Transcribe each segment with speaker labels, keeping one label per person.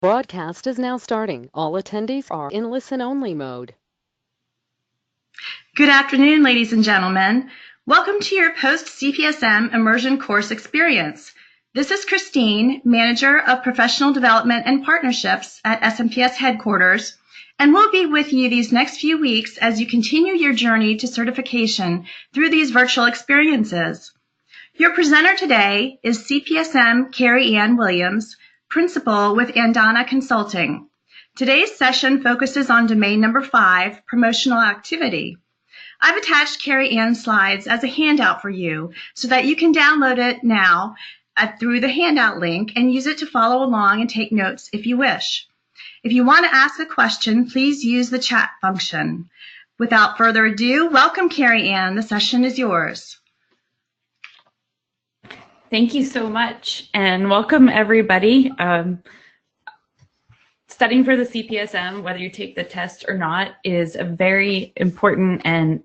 Speaker 1: Broadcast is now starting. All attendees are in listen-only mode.
Speaker 2: Good afternoon, ladies and gentlemen. Welcome to your post-CPSM Immersion course experience. This is Christine, Manager of Professional Development and Partnerships at SMPS Headquarters, and we'll be with you these next few weeks as you continue your journey to certification through these virtual experiences. Your presenter today is CPSM Carrie Ann Williams, Principal with Andana Consulting. Today's session focuses on domain number 5, Promotional Activity. I've attached Carrie Ann's slides as a handout for you so that you can download it now through the handout link and use it to follow along and take notes if you wish. If you want to ask a question, please use the chat function. Without further ado, welcome, Carrie Ann. The session is yours.
Speaker 3: Thank you so much, and welcome everybody. Studying for the CPSM, whether you take the test or not, is a very important and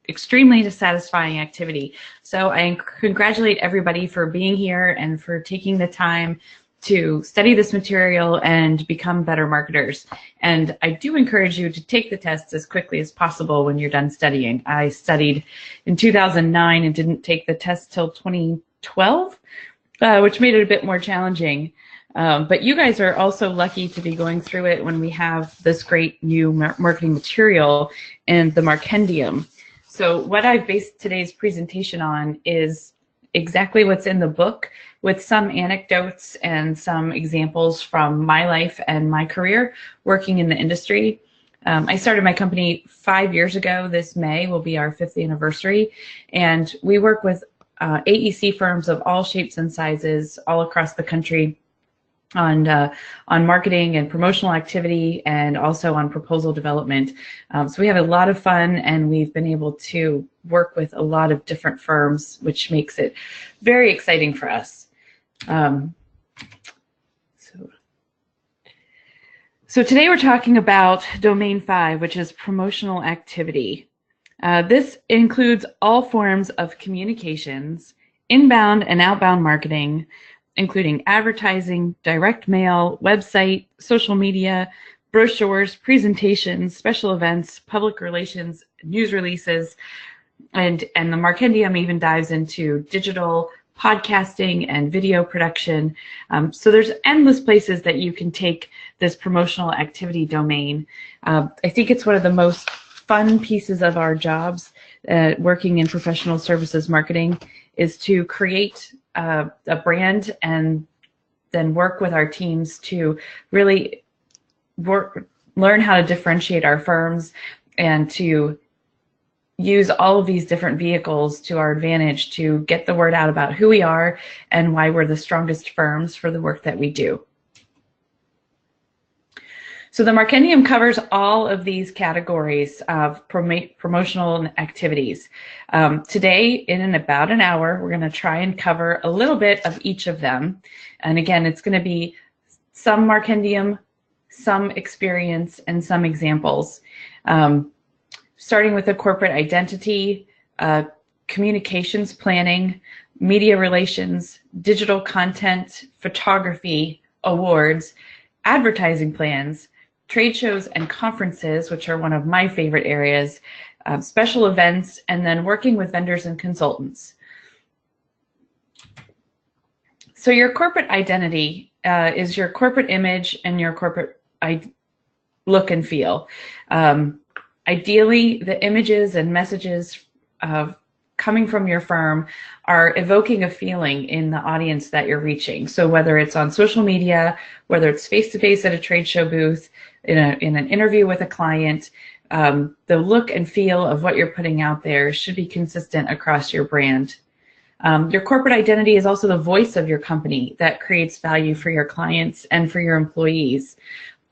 Speaker 3: extremely satisfying activity. So I congratulate everybody for being here and for taking the time to study this material and become better marketers. And I do encourage you to take the tests as quickly as possible when you're done studying. I studied in 2009 and didn't take the test till 2012, which made it a bit more challenging. But you guys are also lucky to be going through it when we have this great new marketing material and the Markendium. So what I've based today's presentation on is exactly what's in the book, with some anecdotes and some examples from my life and my career working in the industry. I started my company 5 years ago. This May will be our 5th anniversary, and we work with AEC firms of all shapes and sizes all across the country on marketing and promotional activity, and also on proposal development. So we have a lot of fun, and we've been able to work with a lot of different firms, which makes it very exciting for us. So today we're talking about domain 5, which is promotional activity. This includes all forms of communications, inbound and outbound marketing, including advertising, direct mail, website, social media, brochures, presentations, special events, public relations, news releases, and the Markendium even dives into digital podcasting and video production. So there's endless places that you can take this promotional activity domain. I think it's one of the most fun pieces of our jobs working in professional services marketing is to create a brand and then work with our teams to really learn how to differentiate our firms and to use all of these different vehicles to our advantage to get the word out about who we are and why we're the strongest firms for the work that we do. So the Markendium covers all of these categories of promotional activities. Today, in about an hour, we're going to try and cover a little bit of each of them. And again, it's going to be some Markendium, some experience, and some examples. Starting with the corporate identity, communications planning, media relations, digital content, photography, awards, advertising plans, trade shows and conferences, which are one of my favorite areas, special events, and then working with vendors and consultants. So your corporate identity is your corporate image and your corporate look and feel. Ideally, the images and messages coming from your firm are evoking a feeling in the audience that you're reaching. So whether it's on social media, whether it's face-to-face at a trade show booth, in an interview with a client, the look and feel of what you're putting out there should be consistent across your brand. Your corporate identity is also the voice of your company that creates value for your clients and for your employees.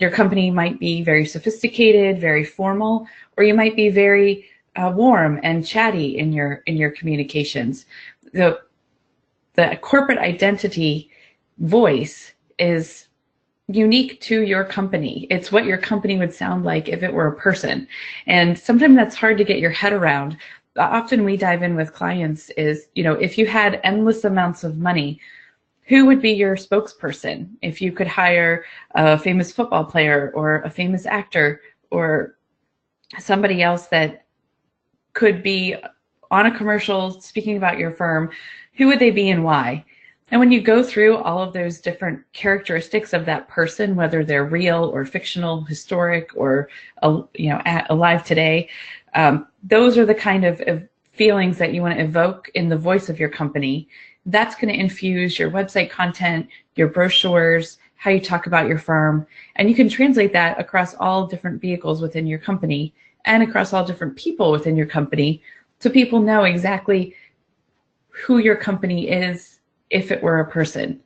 Speaker 3: Your company might be very sophisticated, very formal, or you might be very warm and chatty in your communications. The corporate identity voice is unique to your company. It's what your company would sound like if it were a person. And sometimes that's hard to get your head around. Often we dive in with clients is, if you had endless amounts of money, Who would be your spokesperson if you could hire a famous football player or a famous actor or somebody else that could be on a commercial speaking about your firm? Who would they be and why? And when you go through all of those different characteristics of that person, whether they're real or fictional, historic, or alive today, those are the kind of feelings that you want to evoke in the voice of your company. That's going to infuse your website content, your brochures, how you talk about your firm, and you can translate that across all different vehicles within your company and across all different people within your company, so people know exactly who your company is if it were a person.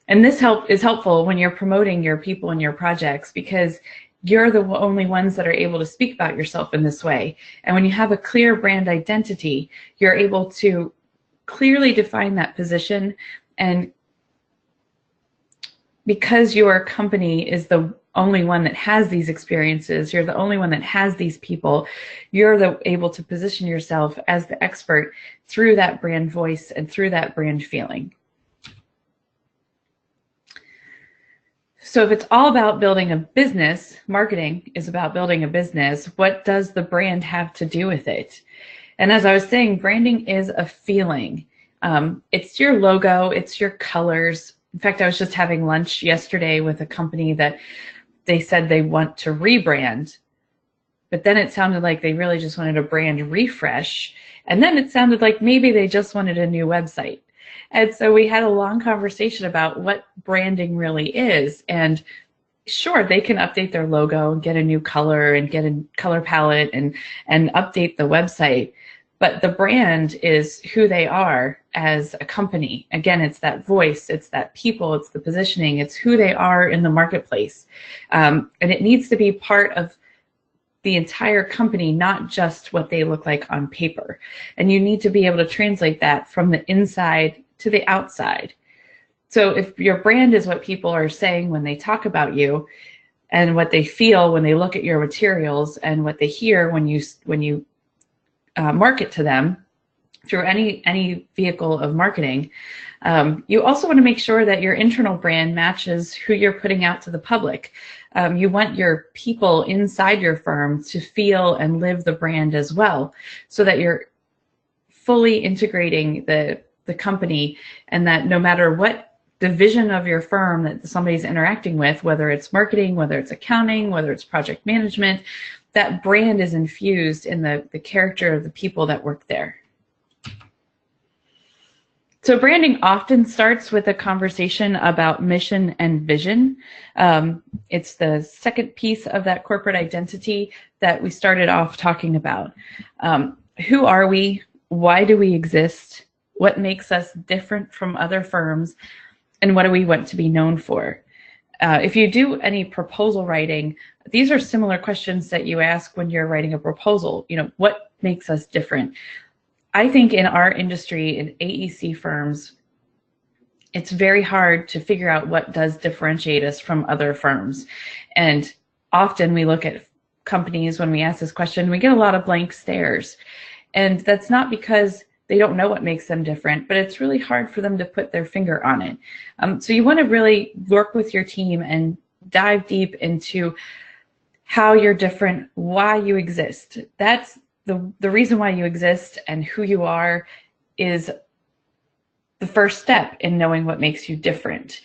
Speaker 3: And this is helpful when you're promoting your people and your projects, because you're the only ones that are able to speak about yourself in this way. And when you have a clear brand identity, you're able to clearly define that position. And because your company is the only one that has these experiences, you're the only one that has these people, you're able to position yourself as the expert through that brand voice and through that brand feeling. So if it's all about building a business, marketing is about building a business, what does the brand have to do with it? And as I was saying, branding is a feeling. It's your logo, it's your colors. In fact, I was just having lunch yesterday with a company that they said they want to rebrand, but then it sounded like they really just wanted a brand refresh. And then it sounded like maybe they just wanted a new website. And so we had a long conversation about what branding really is. And sure, they can update their logo and get a new color and get a color palette and update the website. But the brand is who they are as a company. Again, it's that voice, it's that people, it's the positioning, it's who they are in the marketplace. And it needs to be part of the entire company, not just what they look like on paper. And you need to be able to translate that from the inside to the outside. So if your brand is what people are saying when they talk about you, and what they feel when they look at your materials, and what they hear when you market to them through any vehicle of marketing, you also want to make sure that your internal brand matches who you're putting out to the public. You want your people inside your firm to feel and live the brand as well, so that you're fully integrating the company, and that no matter what division of your firm that somebody's interacting with, whether it's marketing, whether it's accounting, whether it's project management, that brand is infused in the character of the people that work there. So branding often starts with a conversation about mission and vision. It's the second piece of that corporate identity that we started off talking about. Who are we? Why do we exist? What makes us different from other firms? And what do we want to be known for? If you do any proposal writing, these are similar questions that you ask when you're writing a proposal. What makes us different? I think in our industry, in AEC firms, it's very hard to figure out what does differentiate us from other firms. And often we look at companies, when we ask this question, we get a lot of blank stares. And that's not because they don't know what makes them different, but it's really hard for them to put their finger on it. So you want to really work with your team and dive deep into how you're different, why you exist. That's the reason why you exist, and who you are is the first step in knowing what makes you different.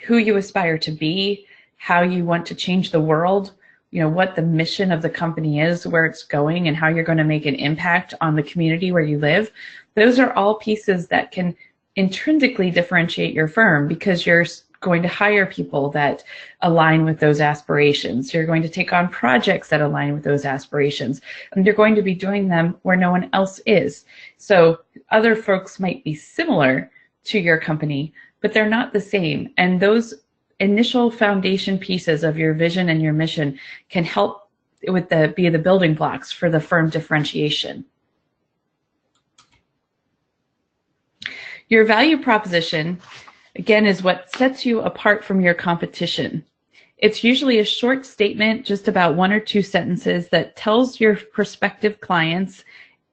Speaker 3: Who you aspire to be, how you want to change the world, what the mission of the company is, where it's going, and how you're going to make an impact on the community where you live. Those are all pieces that can intrinsically differentiate your firm, because you're going to hire people that align with those aspirations. You're going to take on projects that align with those aspirations, and you're going to be doing them where no one else is. So other folks might be similar to your company, but they're not the same. And those initial foundation pieces of your vision and your mission can help with be the building blocks for the firm differentiation. Your value proposition, again, is what sets you apart from your competition. It's usually a short statement, just about 1 or 2 sentences, that tells your prospective clients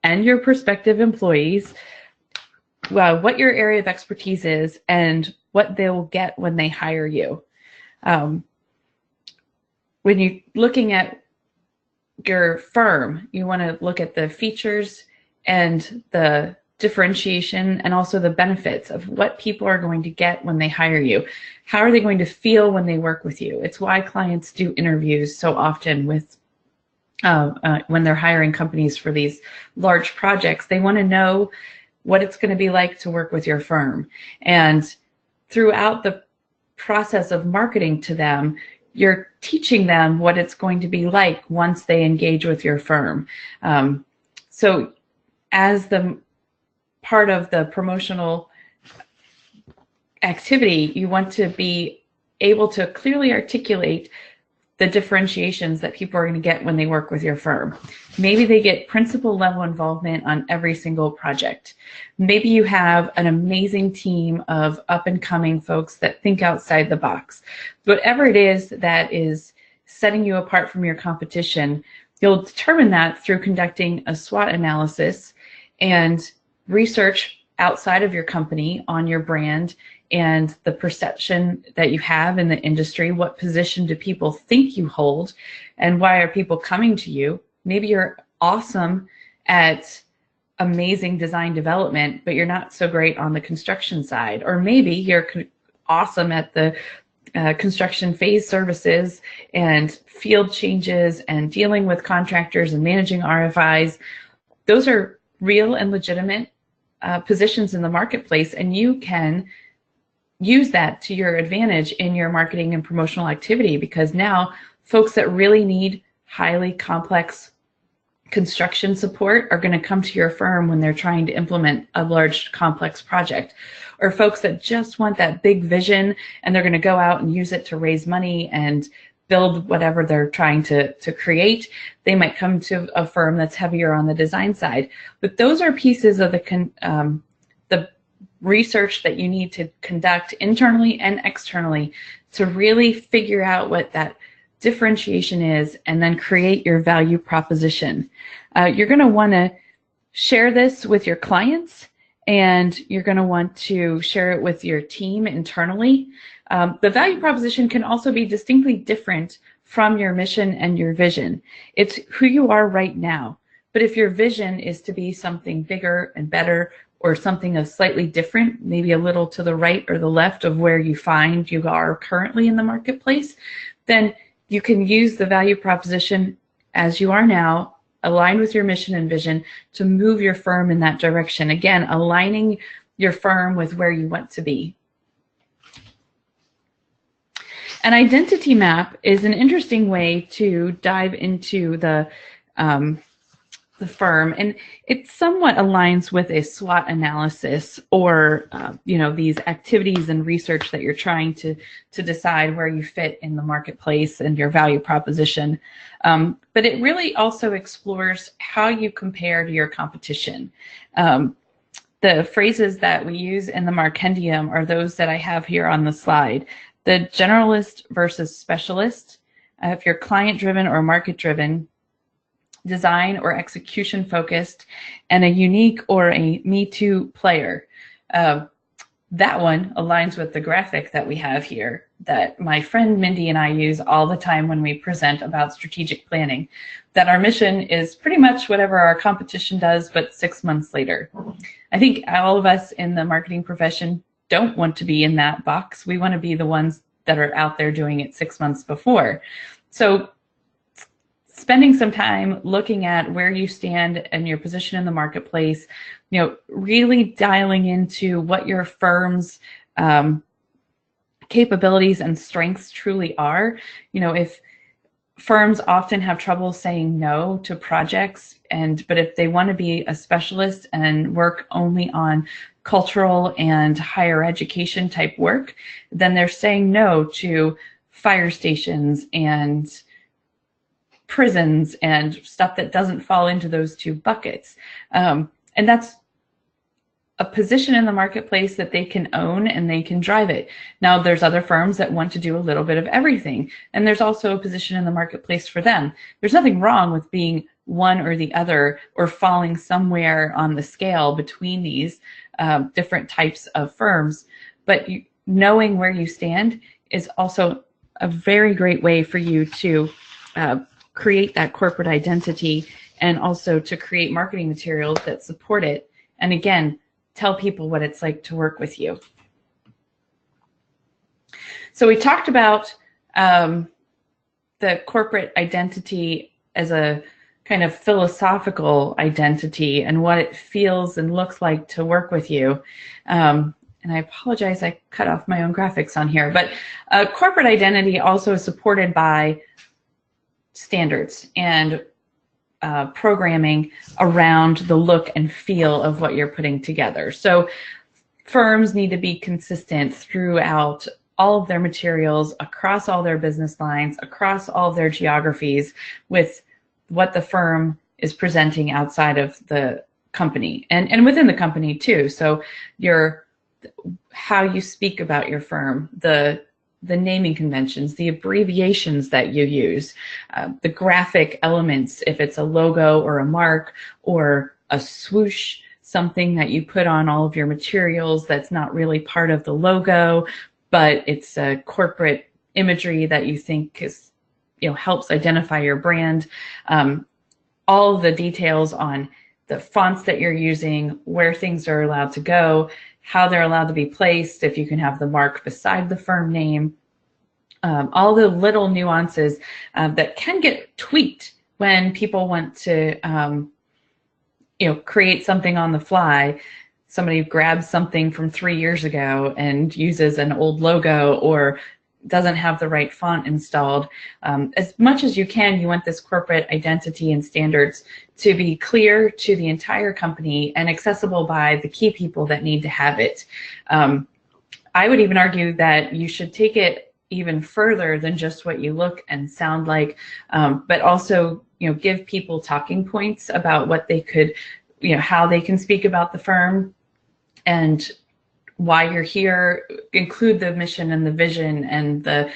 Speaker 3: and your prospective employees what your area of expertise is and what they will get when they hire you. When you're looking at your firm, you want to look at the features and the differentiation and also the benefits of what people are going to get when they hire you. How are they going to feel when they work with you? It's why clients do interviews so often with when they're hiring companies for these large projects. They want to know what it's going to be like to work with your firm. And throughout the process of marketing to them, you're teaching them what it's going to be like once they engage with your firm. So as the part of the promotional activity, you want to be able to clearly articulate the differentiations that people are going to get when they work with your firm. Maybe they get principal level involvement on every single project. Maybe you have an amazing team of up and coming folks that think outside the box. Whatever it is that is setting you apart from your competition, you'll determine that through conducting a SWOT analysis and research outside of your company on your brand and the perception that you have in the industry. What position do people think you hold, and why are people coming to you? Maybe you're awesome at amazing design development, but you're not so great on the construction side. Or maybe you're awesome at the construction phase services and field changes and dealing with contractors and managing RFIs. Those are real and legitimate positions in the marketplace, and you can use that to your advantage in your marketing and promotional activity, because now folks that really need highly complex construction support are going to come to your firm when they're trying to implement a large complex project. Or folks that just want that big vision and they're going to go out and use it to raise money and build whatever they're trying to create, they might come to a firm that's heavier on the design side. But those are pieces of the research that you need to conduct internally and externally to really figure out what that differentiation is and then create your value proposition. You're going to want to share this with your clients, and you're going to want to share it with your team internally. The value proposition can also be distinctly different from your mission and your vision. It's who you are right now. But if your vision is to be something bigger and better, or something that's slightly different, maybe a little to the right or the left of where you find you are currently in the marketplace, then you can use the value proposition as you are now, aligned with your mission and vision, to move your firm in that direction. Again, aligning your firm with where you want to be. An identity map is an interesting way to dive into the firm, and it somewhat aligns with a SWOT analysis, or these activities and research that you're trying to decide where you fit in the marketplace and your value proposition. But it really also explores how you compare to your competition. The phrases that we use in the Markendium are those that I have here on the slide. The generalist versus specialist, if you're client-driven or market-driven, design or execution focused, and a unique or a Me Too player. That one aligns with the graphic that we have here that my friend Mindy and I use all the time when we present about strategic planning, that our mission is pretty much whatever our competition does, but 6 months later. I think all of us in the marketing profession don't want to be in that box. We want to be the ones that are out there doing it 6 months before. So spending some time looking at where you stand and your position in the marketplace, really dialing into what your firm's capabilities and strengths truly are. If firms often have trouble saying no to projects, but if they want to be a specialist and work only on cultural and higher education type work, then they're saying no to fire stations and prisons and stuff that doesn't fall into those two buckets. And that's a position in the marketplace that they can own and they can drive it. Now, there's other firms that want to do a little bit of everything, and there's also a position in the marketplace for them. There's nothing wrong with being one or the other or falling somewhere on the scale between these. different types of firms. But knowing where you stand is also a very great way for you to create that corporate identity, and also to create marketing materials that support it. And again, tell people what it's like to work with you. So we talked about the corporate identity as a kind of philosophical identity and what it feels and looks like to work with you. And I apologize, I cut off my own graphics on here, but corporate identity also is supported by standards and programming around the look and feel of what you're putting together. So firms need to be consistent throughout all of their materials, across all their business lines, across all of their geographies, with what the firm is presenting outside of the company and within the company too. So how you speak about your firm, the naming conventions, the abbreviations that you use, the graphic elements, if it's a logo or a mark or a swoosh, something that you put on all of your materials that's not really part of the logo, but it's a corporate imagery that you think is, helps identify your brand. All of the details on the fonts that you're using, where things are allowed to go, how they're allowed to be placed, if you can have the mark beside the firm name, all the little nuances that can get tweaked when people want to, create something on the fly. Somebody grabs something from 3 years ago and uses an old logo or doesn't have the right font installed. As much as you can, you want this corporate identity and standards to be clear to the entire company and accessible by the key people that need to have it. I would even argue that you should take it even further than just what you look and sound like, but also, give people talking points about what they could, how they can speak about the firm and why you're here. Include the mission and the vision and the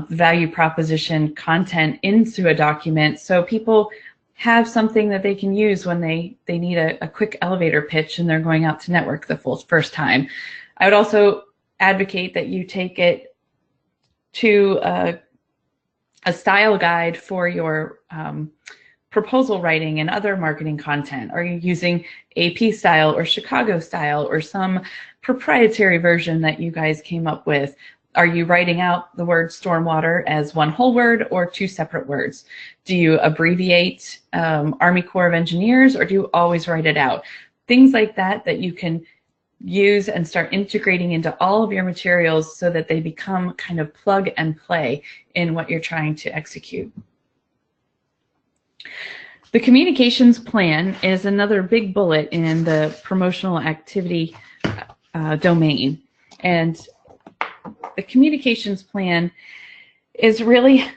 Speaker 3: value proposition content into a document, so people have something that they can use when they need a quick elevator pitch and they're going out to network the first time. I would also advocate that you take it to a style guide for your proposal writing and other marketing content. Are you using AP style or Chicago style or some proprietary version that you guys came up with? Are you writing out the word stormwater as one whole word or two separate words? Do you abbreviate Army Corps of Engineers, or do you always write it out? Things like that you can use and start integrating into all of your materials so that they become kind of plug and play in what you're trying to execute. The communications plan is another big bullet in the promotional activity domain. And the communications plan is really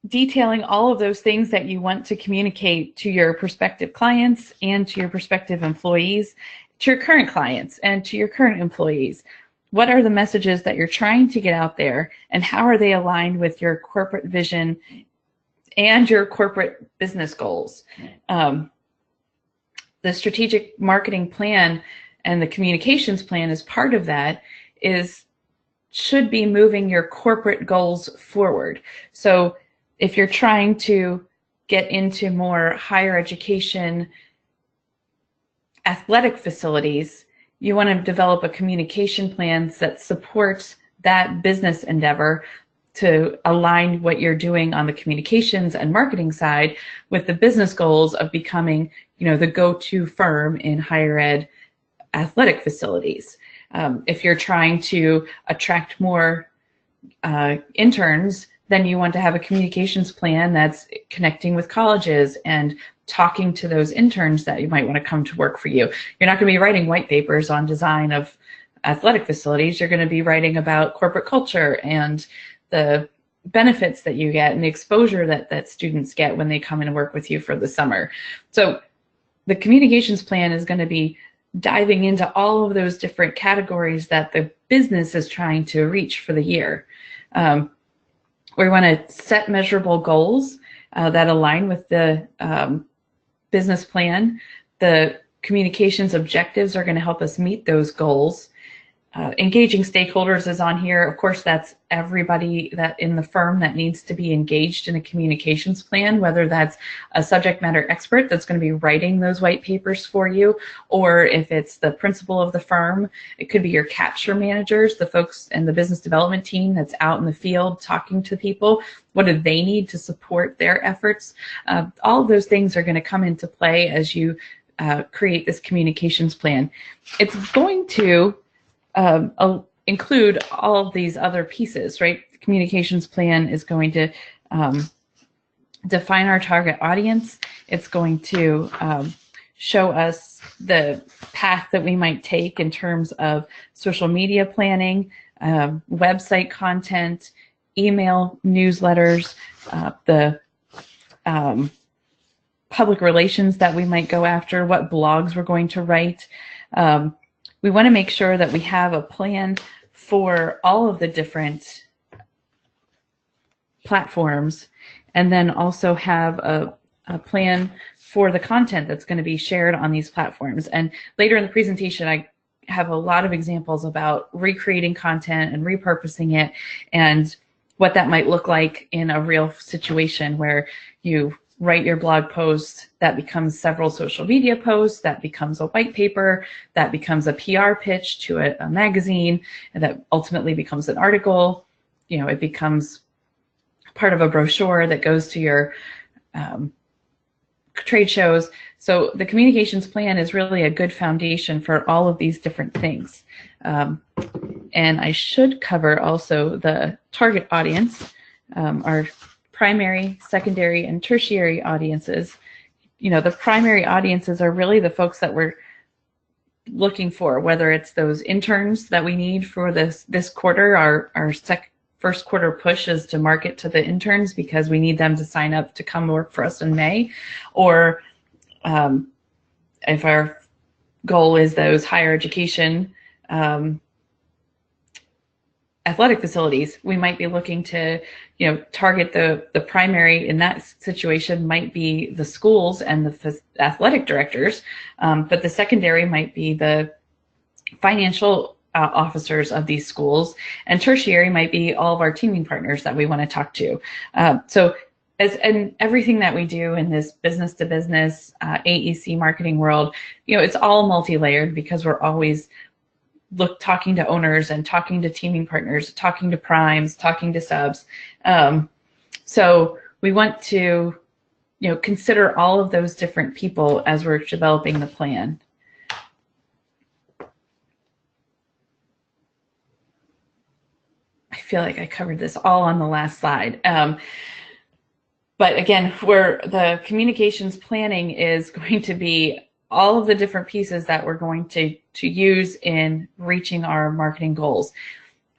Speaker 3: detailing all of those things that you want to communicate to your prospective clients and to your prospective employees, to your current clients and to your current employees. What are the messages that you're trying to get out there, and how are they aligned with your corporate vision and your corporate business goals? The strategic marketing plan and the communications plan, as part of that, should be moving your corporate goals forward. So if you're trying to get into more higher education athletic facilities, you want to develop a communication plan that supports that business endeavor to align what you're doing on the communications and marketing side with the business goals of becoming, the go-to firm in higher ed athletic facilities. If you're trying to attract more interns, then you want to have a communications plan that's connecting with colleges and talking to those interns that you might want to come to work for you. You're not going to be writing white papers on design of athletic facilities. You're going to be writing about corporate culture and the benefits that you get and the exposure that students get when they come in and work with you for the summer. So the communications plan is going to be diving into all of those different categories that the business is trying to reach for the year. We want to set measurable goals that align with the business plan. The communications objectives are going to help us meet those goals. Engaging stakeholders is on here. Of course, that's everybody that in the firm that needs to be engaged in a communications plan, whether that's a subject matter expert that's going to be writing those white papers for you, or if it's the principal of the firm, it could be your capture managers, the folks in the business development team that's out in the field talking to people. What do they need to support their efforts? All of those things are going to come into play as you create this communications plan. It's going to include all of these other pieces, right? The communications plan is going to define our target audience. It's going to show us the path that we might take in terms of social media planning, website content, email newsletters, the public relations that we might go after, what blogs we're going to write. We want to make sure that we have a plan for all of the different platforms, and then also have a plan for the content that's going to be shared on these platforms. And later in the presentation, I have a lot of examples about recreating content and repurposing it, and what that might look like in a real situation where you write your blog post, that becomes several social media posts, that becomes a white paper, that becomes a PR pitch to a magazine, and that ultimately becomes an article. You know, it becomes part of a brochure that goes to your trade shows. So the communications plan is really a good foundation for all of these different things. And I should cover also the target audience, our primary, secondary, and tertiary audiences. You know, the primary audiences are really the folks that we're looking for, whether it's those interns that we need for this quarter. Our first quarter push is to market to the interns because we need them to sign up to come work for us in May. Or if our goal is those higher education athletic facilities, we might be looking to, you know, target the primary in that situation might be the schools and the athletic directors, but the secondary might be the financial officers of these schools, and tertiary might be all of our teaming partners that we want to talk to. So and everything that we do in this business to business AEC marketing world, you know, it's all multi-layered because we're always talking to owners and talking to teaming partners, talking to primes, talking to subs. So we want to, you know, consider all of those different people as we're developing the plan. I feel like I covered this all on the last slide. But again, where the communications planning is going to be all of the different pieces that we're going to use in reaching our marketing goals.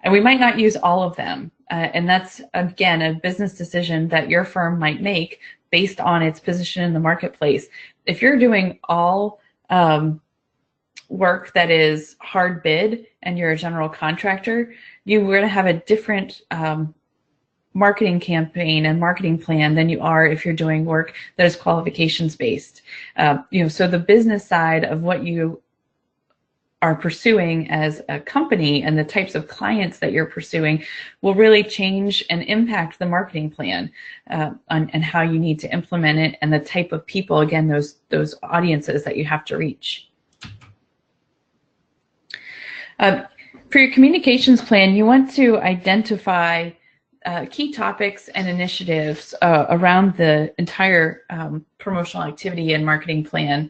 Speaker 3: And we might not use all of them. And that's, again, a business decision that your firm might make based on its position in the marketplace. If you're doing all work that is hard bid and you're a general contractor, you're going to have a different marketing campaign and marketing plan than you are if you're doing work that is qualifications based. You know, so the business side of what you are pursuing as a company and the types of clients that you're pursuing will really change and impact the marketing plan and how you need to implement it, and the type of people, again, those audiences that you have to reach. For your communications plan, you want to identify key topics and initiatives around the entire promotional activity and marketing plan.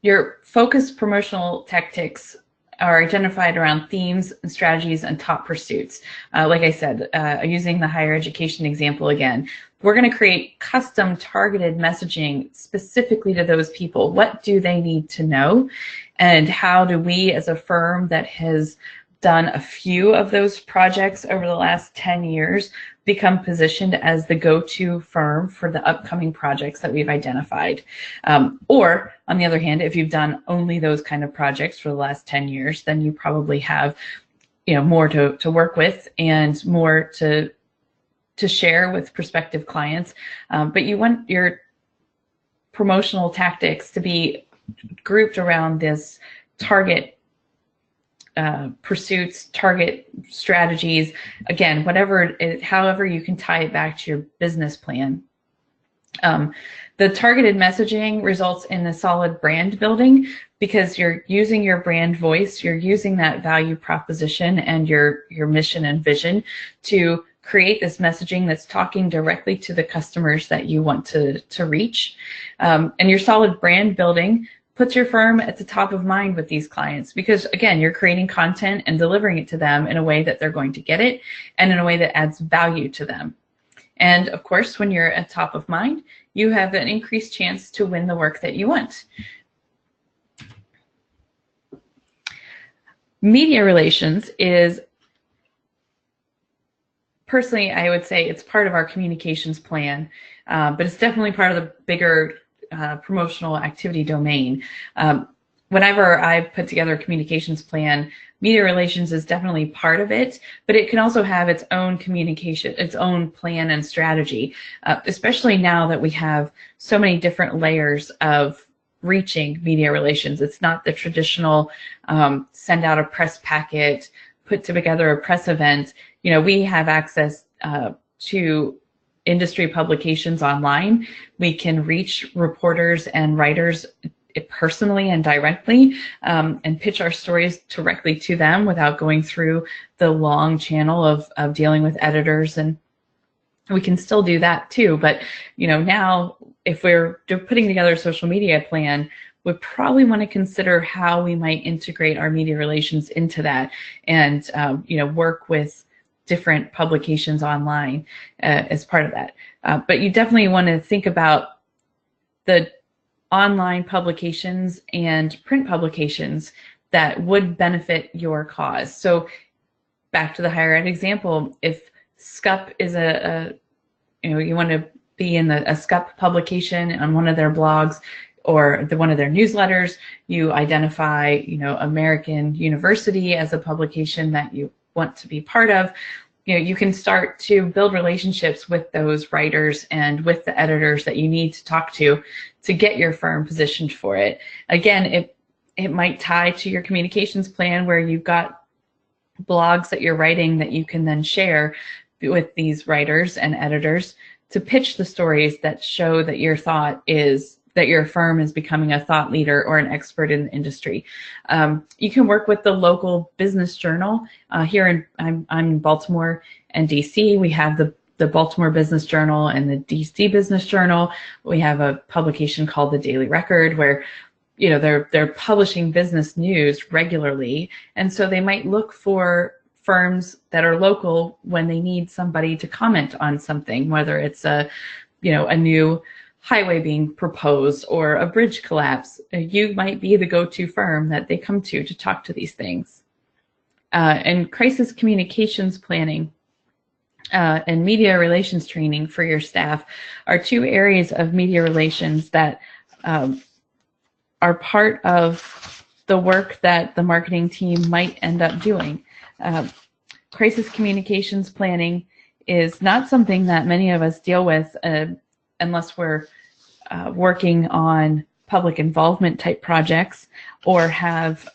Speaker 3: Your focused promotional tactics are identified around themes and strategies and top pursuits. Like I said, using the higher education example again, we're going to create custom targeted messaging specifically to those people. What do they need to know? And how do we, as a firm that has done a few of those projects over the last 10 years, become positioned as the go-to firm for the upcoming projects that we've identified? Or on the other hand, if you've done only those kind of projects for the last 10 years, then you probably have, you know, more to work with and more to share with prospective clients. But you want your promotional tactics to be grouped around this target pursuits, target strategies, again, however you can tie it back to your business plan. The targeted messaging results in a solid brand building because you're using your brand voice, you're using that value proposition and your mission and vision to create this messaging that's talking directly to the customers that you want to reach. And your solid brand building puts your firm at the top of mind with these clients because, again, you're creating content and delivering it to them in a way that they're going to get it and in a way that adds value to them. And of course, when you're at top of mind, you have an increased chance to win the work that you want. Media relations is, personally, I would say it's part of our communications plan, but it's definitely part of the bigger promotional activity domain. Whenever I put together a communications plan, media relations is definitely part of it, but it can also have its own communication, its own plan and strategy, especially now that we have so many different layers of reaching media relations. It's not the traditional send out a press packet, put together a press event. You know, we have access to industry publications online. We can reach reporters and writers personally and directly and pitch our stories directly to them without going through the long channel of dealing with editors. And we can still do that too. But, you know, now if we're putting together a social media plan, we probably want to consider how we might integrate our media relations into that and, you know, work with different publications online as part of that. But you definitely want to think about the online publications and print publications that would benefit your cause. So back to the higher ed example, if SCUP is you want to be in a SCUP publication on one of their blogs or one of their newsletters, you identify, you know, American University as a publication that you want to be part of. You know, you can start to build relationships with those writers and with the editors that you need to talk to get your firm positioned for it. Again, it might tie to your communications plan where you've got blogs that you're writing that you can then share with these writers and editors to pitch the stories that show that your firm is becoming a thought leader or an expert in the industry. You can work with the local business journal. Here I'm in Baltimore and DC. We have the Baltimore Business Journal and the DC Business Journal. We have a publication called the Daily Record where, you know, they're publishing business news regularly, and so they might look for firms that are local when they need somebody to comment on something, whether it's a new highway being proposed or a bridge collapse. You might be the go-to firm that they come to talk to these things. And crisis communications planning and media relations training for your staff are two areas of media relations that are part of the work that the marketing team might end up doing. Crisis communications planning is not something that many of us deal with unless we're working on public involvement type projects or have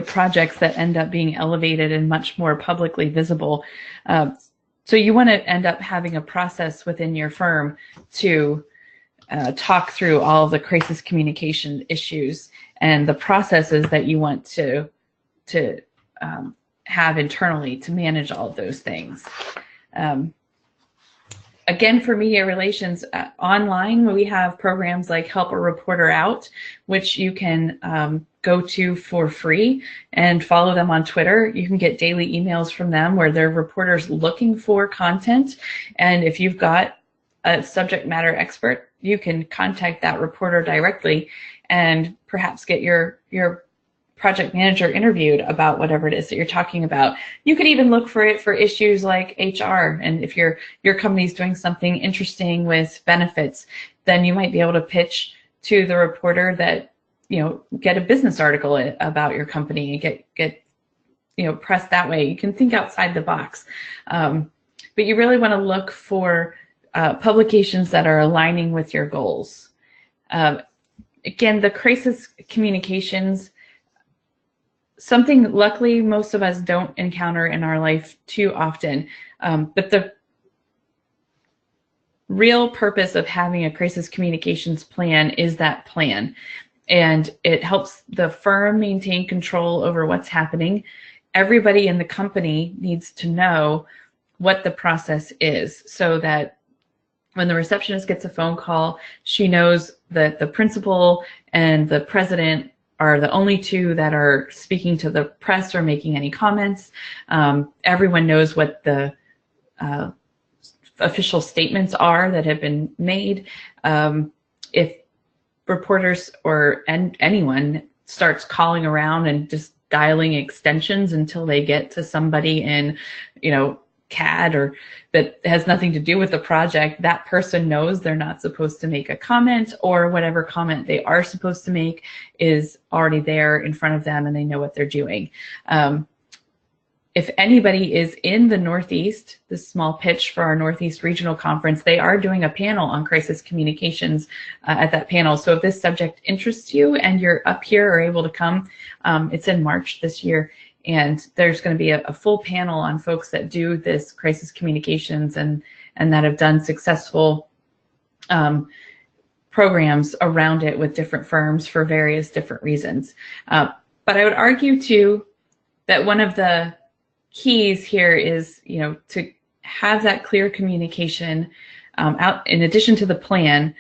Speaker 3: projects that end up being elevated and much more publicly visible. So you want to end up having a process within your firm to talk through all of the crisis communication issues and the processes that you want to have internally to manage all of those things. Again, for media relations, online, we have programs like Help a Reporter Out, which you can go to for free and follow them on Twitter. You can get daily emails from them where they're reporters looking for content. And if you've got a subject matter expert, you can contact that reporter directly and perhaps get your project manager interviewed about whatever it is that you're talking about. You could even look for it for issues like HR. And if your company's doing something interesting with benefits, then you might be able to pitch to the reporter that, get a business article about your company and get pressed that way. You can think outside the box. But you really want to look for publications that are aligning with your goals. Again, the crisis communications, something luckily most of us don't encounter in our life too often, but the real purpose of having a crisis communications plan is that plan. And it helps the firm maintain control over what's happening. Everybody in the company needs to know what the process is so that when the receptionist gets a phone call, she knows that the principal and the president are the only two that are speaking to the press or making any comments. Everyone knows what the official statements are that have been made. If reporters or anyone starts calling around and just dialing extensions until they get to somebody in, CAD or that has nothing to do with the project, that person knows they're not supposed to make a comment, or whatever comment they are supposed to make is already there in front of them and they know what they're doing. If anybody is in the Northeast, this small pitch for our Northeast Regional Conference, they are doing a panel on crisis communications at that panel. So if this subject interests you and you're up here or able to come, it's in March this year. And there's going to be a full panel on folks that do this crisis communications and that have done successful programs around it with different firms for various different reasons. But I would argue too that one of the keys here is, to have that clear communication out in addition to the plan,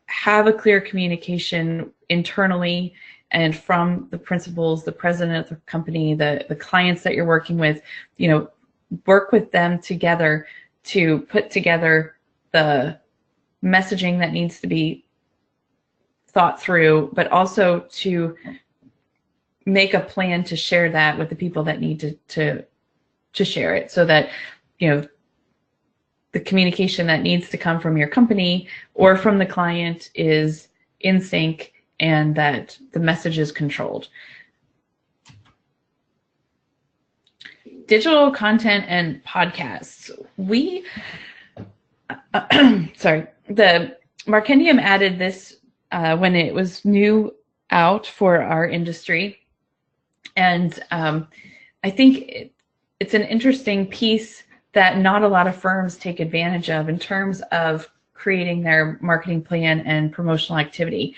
Speaker 3: have a clear communication internally and from the principals, the president of the company, the clients that you're working with, work with them together to put together the messaging that needs to be thought through, but also to make a plan to share that with the people that need to share it, so that the communication that needs to come from your company or from the client is in sync and that the message is controlled. Digital content and podcasts. The Markendium added this when it was new out for our industry. And I think it's an interesting piece that not a lot of firms take advantage of in terms of creating their marketing plan and promotional activity.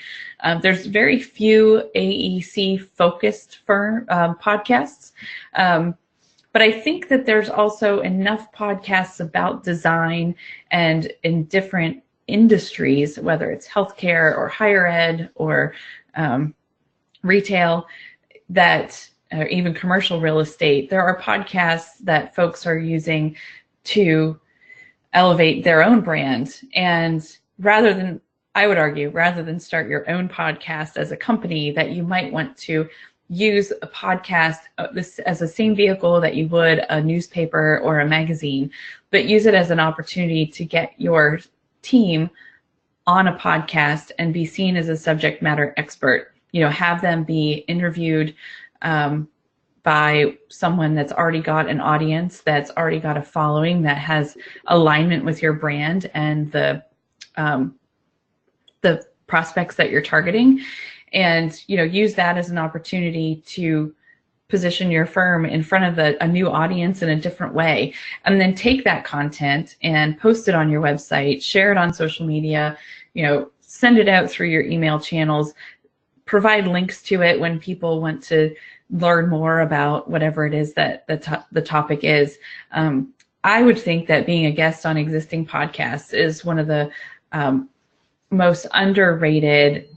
Speaker 3: There's very few AEC-focused podcasts, but I think that there's also enough podcasts about design and in different industries, whether it's healthcare or higher ed or retail, that or even commercial real estate, there are podcasts that folks are using to elevate their own brand. And I would argue, rather than start your own podcast as a company, that you might want to use a podcast this as the same vehicle that you would a newspaper or a magazine, but use it as an opportunity to get your team on a podcast and be seen as a subject matter expert. Have them be interviewed by someone that's already got an audience, that's already got a following, that has alignment with your brand and the prospects that you're targeting, and use that as an opportunity to position your firm in front of a new audience in a different way, and then take that content and post it on your website, share it on social media, send it out through your email channels, provide links to it when people want to learn more about whatever it is that the topic is. I would think that being a guest on existing podcasts is one of the most underrated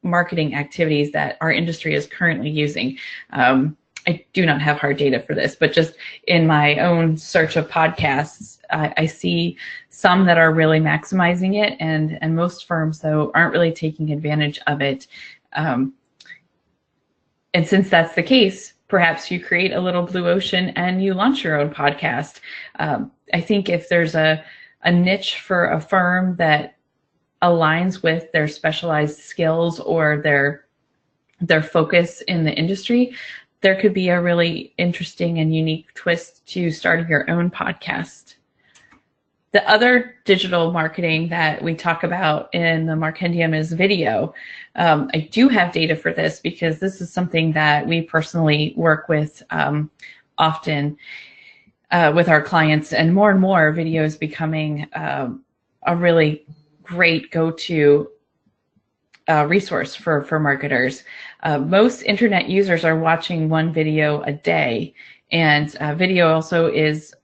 Speaker 3: marketing activities that our industry is currently using. I do not have hard data for this, but just in my own search of podcasts, I see some that are really maximizing it, and most firms, though, aren't really taking advantage of it. And since that's the case, perhaps you create a little blue ocean and you launch your own podcast. I think if there's a niche for a firm that aligns with their specialized skills or their focus in the industry, there could be a really interesting and unique twist to starting your own podcast. The other digital marketing that we talk about in the Markendium is video. I do have data for this because this is something that we personally work with often with our clients, and more video is becoming a really great go-to resource for marketers. Most internet users are watching one video a day, and video also is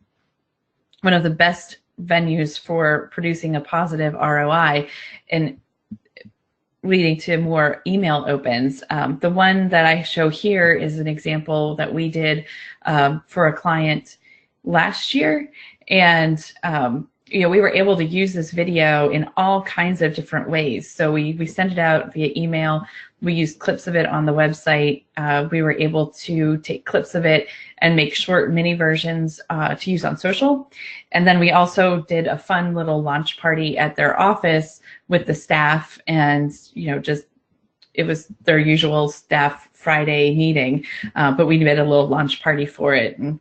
Speaker 3: one of the best venues for producing a positive ROI and leading to more email opens. The one that I show here is an example that we did for a client last year, and we were able to use this video in all kinds of different ways. So we sent it out via email. We used clips of it on the website. We were able to take clips of it and make short mini versions to use on social. And then we also did a fun little launch party at their office with the staff, and it was their usual staff Friday meeting, but we did a little launch party for it, and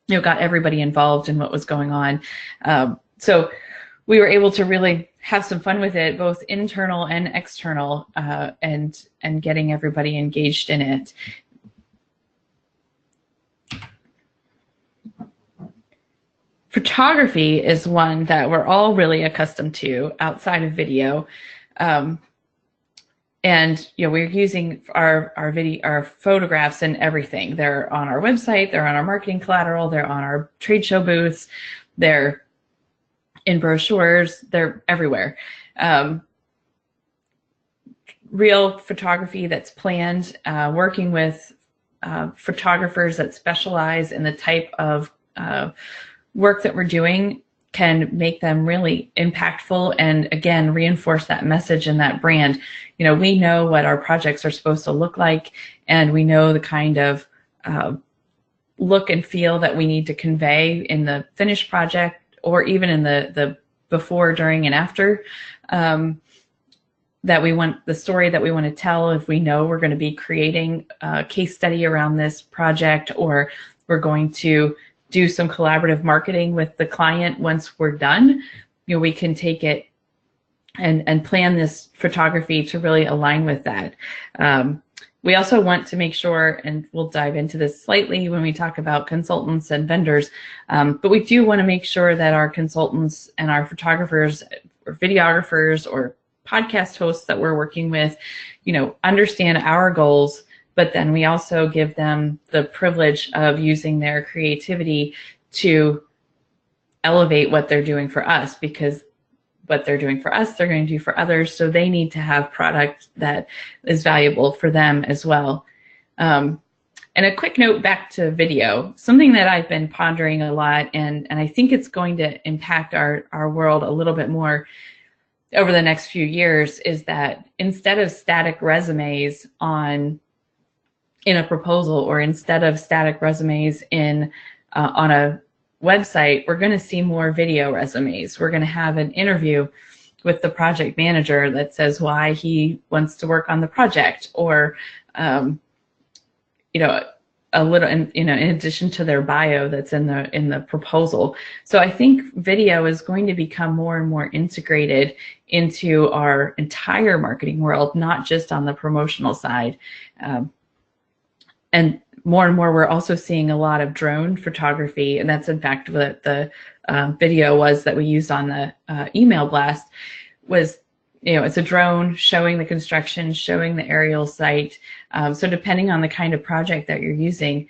Speaker 3: got everybody involved in what was going on. So we were able to really have some fun with it, both internal and external, and getting everybody engaged in it. Photography is one that we're all really accustomed to outside of video. And we're using our photographs and everything. They're on our website, they're on our marketing collateral, they're on our trade show booths, they're in brochures, they're everywhere. Real photography that's planned, working with photographers that specialize in the type of work that we're doing can make them really impactful, and again reinforce that message and that brand. We know what our projects are supposed to look like, and we know the kind of look and feel that we need to convey in the finished project, or even in the before, during, and after, that we want, the story that we want to tell. If we know we're going to be creating a case study around this project, or we're going to do some collaborative marketing with the client once we're done, we can take it and plan this photography to really align with that. We also want to make sure, and we'll dive into this slightly when we talk about consultants and vendors, but we do want to make sure that our consultants and our photographers or videographers or podcast hosts that we're working with, understand our goals, but then we also give them the privilege of using their creativity to elevate what they're doing for us, because what they're doing for us, they're going to do for others. So they need to have product that is valuable for them as well. And a quick note back to video, something that I've been pondering a lot, and I think it's going to impact our world a little bit more over the next few years, is that instead of static resumes in a proposal, or instead of static resumes on a website, we're going to see more video resumes. We're going to have an interview with the project manager that says why he wants to work on the project, or a little, in addition to their bio that's in the proposal. So I think video is going to become more and more integrated into our entire marketing world, not just on the promotional side. And more, we're also seeing a lot of drone photography, and that's in fact what the video was that we used on the email blast. Was, it's a drone showing the construction, showing the aerial site. So depending on the kind of project that you're using,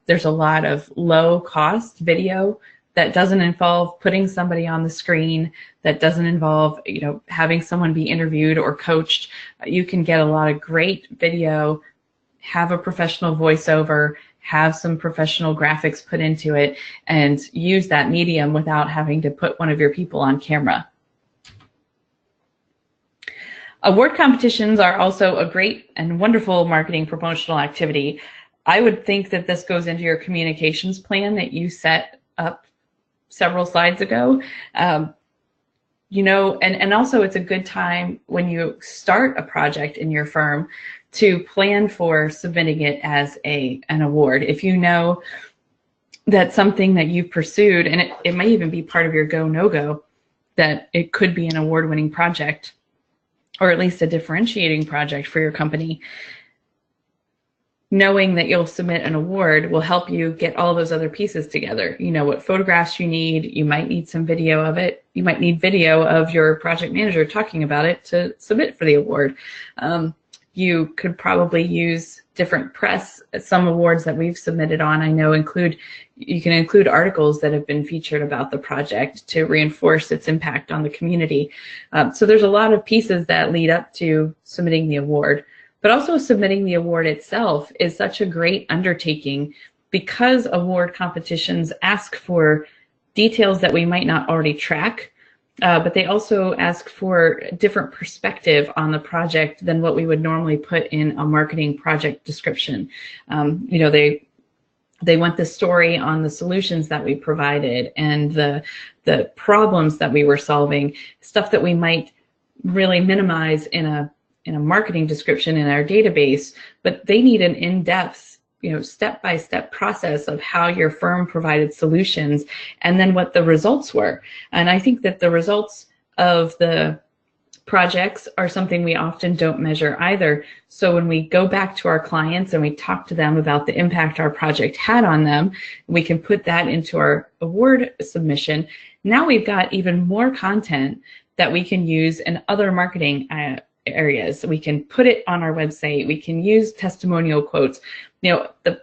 Speaker 3: there's a lot of low-cost video that doesn't involve putting somebody on the screen, that doesn't involve having someone be interviewed or coached. You can get a lot of great video, have a professional voiceover, have some professional graphics put into it, and use that medium without having to put one of your people on camera. Award competitions are also a great and wonderful marketing promotional activity. I would think that this goes into your communications plan that you set up several slides ago. And also it's a good time when you start a project in your firm to plan for submitting it as an award. If you know that's something that you've pursued, and it might even be part of your go, no-go, that it could be an award-winning project, or at least a differentiating project for your company. Knowing that you'll submit an award will help you get all those other pieces together. You know what photographs you need. You might need some video of it. You might need video of your project manager talking about it to submit for the award. You could probably use different press. Some awards that we've submitted on, I know, you can include articles that have been featured about the project to reinforce its impact on the community. So there's a lot of pieces that lead up to submitting the award. But also submitting the award itself is such a great undertaking because award competitions ask for details that we might not already track, but they also ask for a different perspective on the project than what we would normally put in a marketing project description. You know, they want the story on the solutions that we provided and the problems that we were solving, stuff that we might really minimize in a marketing description in our database, but they need an in-depth, you know, step-by-step process of how your firm provided solutions and then what the results were. And I think that the results of the projects are something we often don't measure either. So when we go back to our clients and we talk to them about the impact our project had on them, we can put that into our award submission. Now we've got even more content that we can use in other marketing areas. We can put it on our website. We can use testimonial quotes. You know,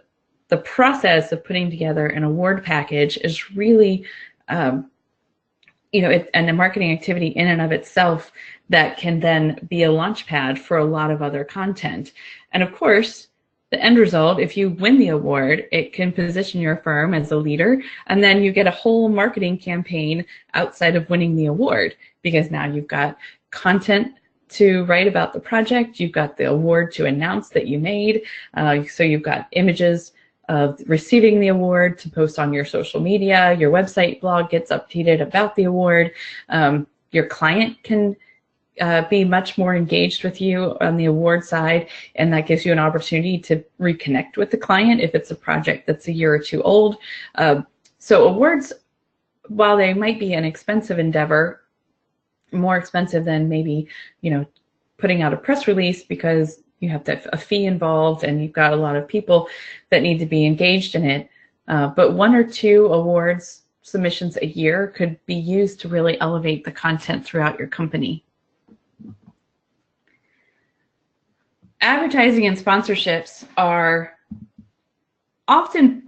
Speaker 3: the process of putting together an award package is really, you know, and a marketing activity in and of itself that can then be a launch pad for a lot of other content. And of course, the end result, if you win the award, it can position your firm as a leader, and then you get a whole marketing campaign outside of winning the award, because now you've got content to write about the project, you've got the award to announce that you made, so you've got images of receiving the award to post on your social media, your website blog gets updated about the award, your client can be much more engaged with you on the award side, and that gives you an opportunity to reconnect with the client if it's a project that's a year or two old. So awards, while they might be an expensive endeavor, more expensive than maybe, you know, putting out a press release because you have to have a fee involved and you've got a lot of people that need to be engaged in it. But 1 or 2 awards submissions a year could be used to really elevate the content throughout your company. Advertising and sponsorships are often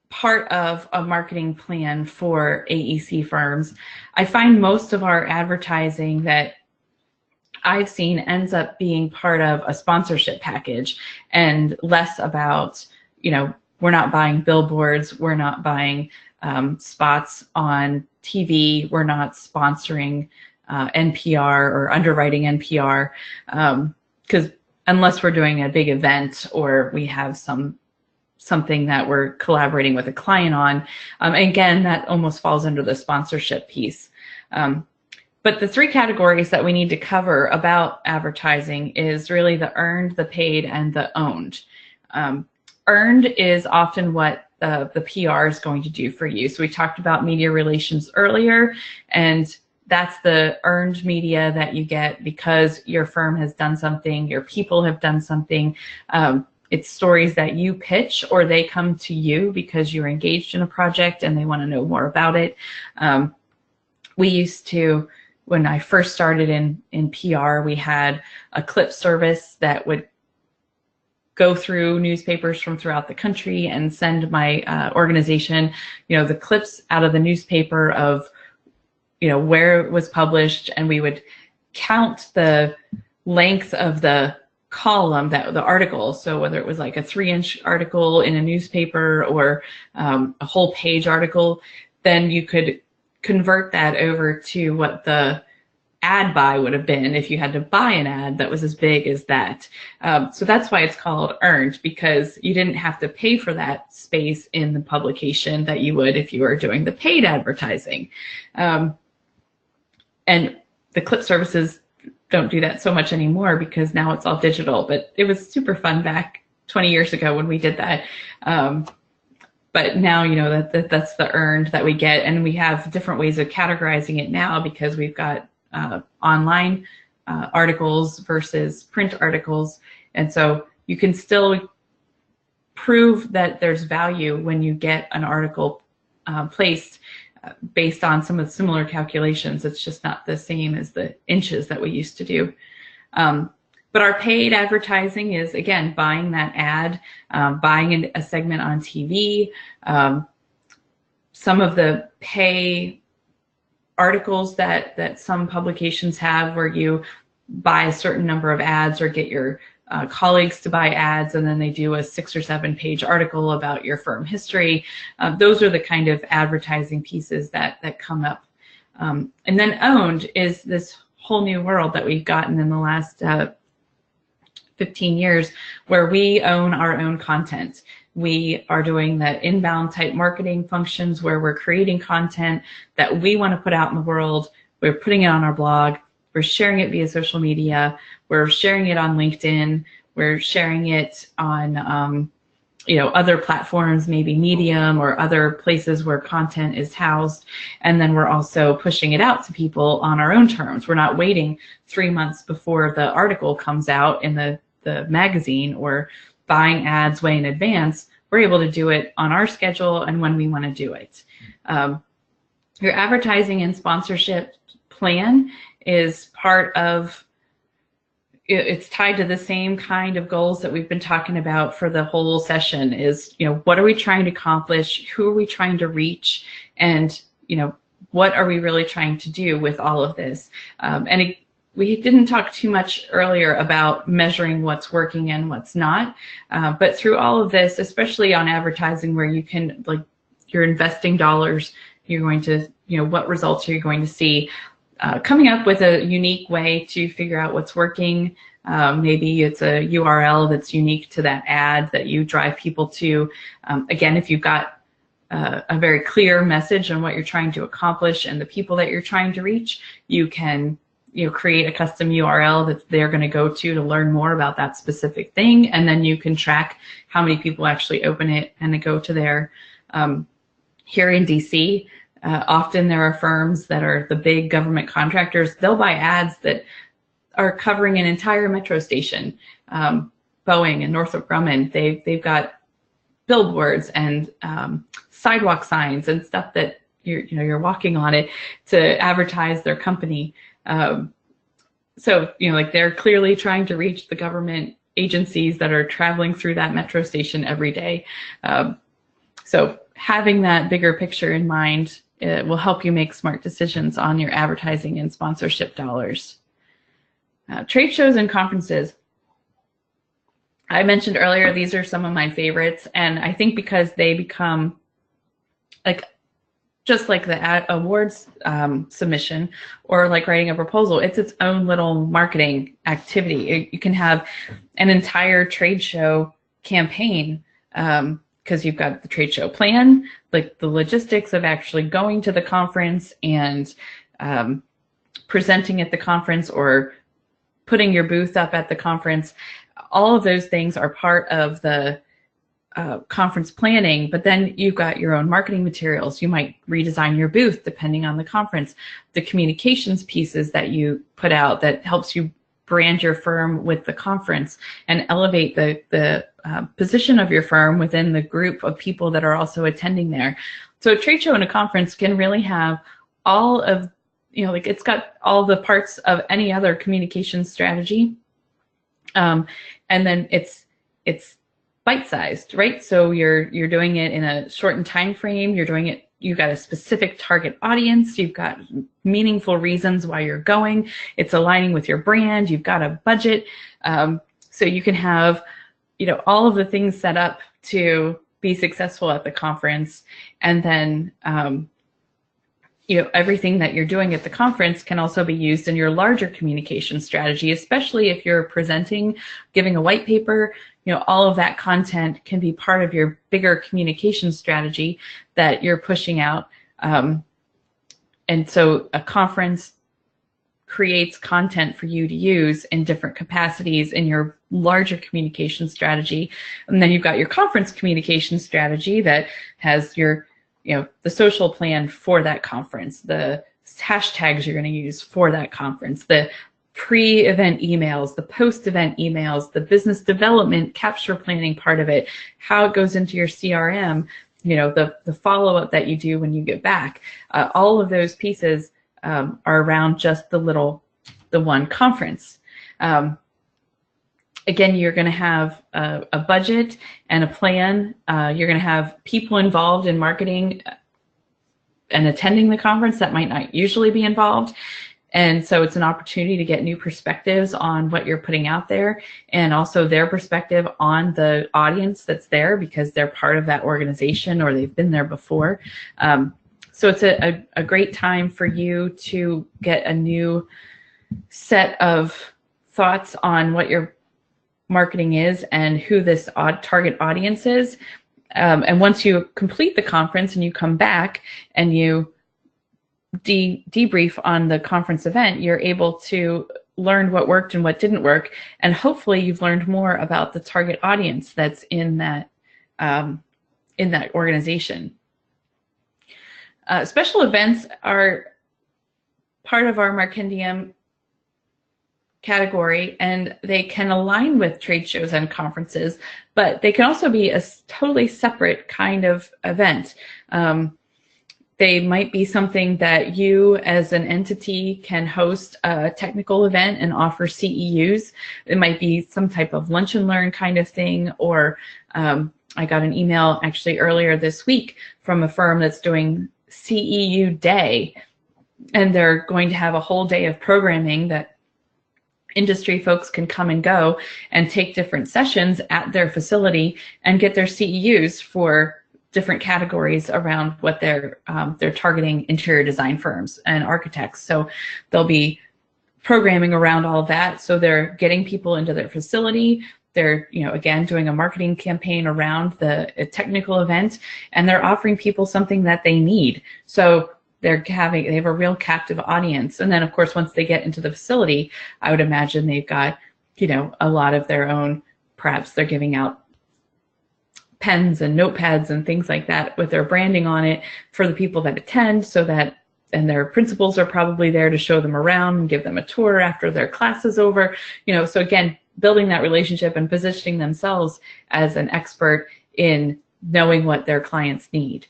Speaker 3: part of a marketing plan for AEC firms. I find most of our advertising that I've seen ends up being part of a sponsorship package and less about, you know, we're not buying billboards, we're not buying spots on TV, we're not sponsoring NPR or underwriting NPR, because unless we're doing a big event or we have something that we're collaborating with a client on. Again, that almost falls under the sponsorship piece. But the 3 categories that we need to cover about advertising is really the earned, the paid, and the owned. Earned is often what the PR is going to do for you. So we talked about media relations earlier, and that's the earned media that you get because your firm has done something, your people have done something. It's stories that you pitch, or they come to you because you're engaged in a project and they want to know more about it. We used to, when I first started in PR, we had a clip service that would go through newspapers from throughout the country and send my organization, you know, the clips out of the newspaper of, you know, where it was published, and we would count the length of the column, that the article. So whether it was like a 3-inch article in a newspaper or a whole page article, then you could convert that over to what the ad buy would have been if you had to buy an ad that was as big as that. So that's why it's called earned, because you didn't have to pay for that space in the publication that you would if you were doing the paid advertising. And the clip services don't do that so much anymore because now it's all digital, but it was super fun back 20 years ago when we did that. but now, that's the earned that we get, and we have different ways of categorizing it now because we've got online articles versus print articles. And so you can still prove that there's value when you get an article placed based on some of the similar calculations. It's just not the same as the inches that we used to do. But our paid advertising is, again, buying that ad, buying a segment on TV. Some of the pay articles that some publications have, where you buy a certain number of ads or get your colleagues to buy ads, and then they do a 6 or 7 page article about your firm history. Those are the kind of advertising pieces that come up. And then owned is this whole new world that we've gotten in the last 15 years, where we own our own content. We are doing the inbound type marketing functions where we're creating content that we want to put out in the world. We're putting it on our blog. We're sharing it via social media. We're sharing it on LinkedIn. We're sharing it on other platforms, maybe Medium or other places where content is housed. And then we're also pushing it out to people on our own terms. We're not waiting 3 months before the article comes out in the magazine or buying ads way in advance. We're able to do it on our schedule and when we want to do it. Your advertising and sponsorship plan is part of, it's tied to the same kind of goals that we've been talking about for the whole session. Is, what are we trying to accomplish? Who are we trying to reach? And, what are we really trying to do with all of this? We didn't talk too much earlier about measuring what's working and what's not, but through all of this, especially on advertising, where you can, you're investing dollars, you're going to, what results are you going to see? Coming up with a unique way to figure out what's working. Maybe it's a URL that's unique to that ad that you drive people to. Again, if you've got a very clear message on what you're trying to accomplish and the people that you're trying to reach, you can create a custom URL that they're going to go to learn more about that specific thing, and then you can track how many people actually open it and they go to there. Here in DC, often there are firms that are the big government contractors. They'll buy ads that are covering an entire metro station. Boeing and Northrop Grumman, they've got billboards and sidewalk signs and stuff that you're walking on it to advertise their company. So they're clearly trying to reach the government agencies that are traveling through that metro station every day. So having that bigger picture in mind, it will help you make smart decisions on your advertising and sponsorship dollars. Trade shows and conferences. I mentioned earlier, these are some of my favorites, and I think because they become just like the awards submission or like writing a proposal, it's its own little marketing activity. You can have an entire trade show campaign because you've got the trade show plan, like the logistics of actually going to the conference and presenting at the conference or putting your booth up at the conference. All of those things are part of the conference planning, but then you've got your own marketing materials. You might redesign your booth depending on the conference. The communications pieces that you put out that helps you brand your firm with the conference and elevate the position of your firm within the group of people that are also attending there. So a trade show and a conference can really have all of, it's got all the parts of any other communication strategy. And then it's bite-sized, right? So you're doing it in a shortened time frame. You're doing it, you've got a specific target audience. You've got meaningful reasons why you're going. It's aligning with your brand. You've got a budget. So you can have, all of the things set up to be successful at the conference. And then, everything that you're doing at the conference can also be used in your larger communication strategy, especially if you're presenting, giving a white paper. All of that content can be part of your bigger communication strategy that you're pushing out. And so a conference creates content for you to use in different capacities in your larger communication strategy. And then you've got your conference communication strategy that has your, the social plan for that conference, the hashtags you're going to use for that conference, the pre-event emails, the post-event emails, the business development capture planning part of it, how it goes into your CRM, the follow-up that you do when you get back. All of those pieces are around just the one conference. Again, you're going to have a budget and a plan. You're going to have people involved in marketing and attending the conference that might not usually be involved. And so it's an opportunity to get new perspectives on what you're putting out there, and also their perspective on the audience that's there because they're part of that organization or they've been there before. So it's a great time for you to get a new set of thoughts on what your marketing is and who this target audience is. And once you complete the conference and you come back and you debrief on the conference event, you're able to learn what worked and what didn't work. And hopefully you've learned more about the target audience that's in that organization. Special events are part of our Markendium category, and they can align with trade shows and conferences, but they can also be a totally separate kind of event. They might be something that you as an entity can host a technical event and offer CEUs. It might be some type of lunch and learn kind of thing, or I got an email actually earlier this week from a firm that's doing CEU Day, and they're going to have a whole day of programming that industry folks can come and go and take different sessions at their facility and get their CEUs for different categories around what they're targeting interior design firms and architects. So they'll be programming around all of that. So they're getting people into their facility. They're, again, doing a marketing campaign around the technical event, and they're offering people something that they need. So they have a real captive audience. And then, of course, once they get into the facility, I would imagine they've got, a lot of their own, perhaps they're giving out pens and notepads and things like that with their branding on it for the people that attend, so that, and their principals are probably there to show them around and give them a tour after their class is over. So again, building that relationship and positioning themselves as an expert in knowing what their clients need.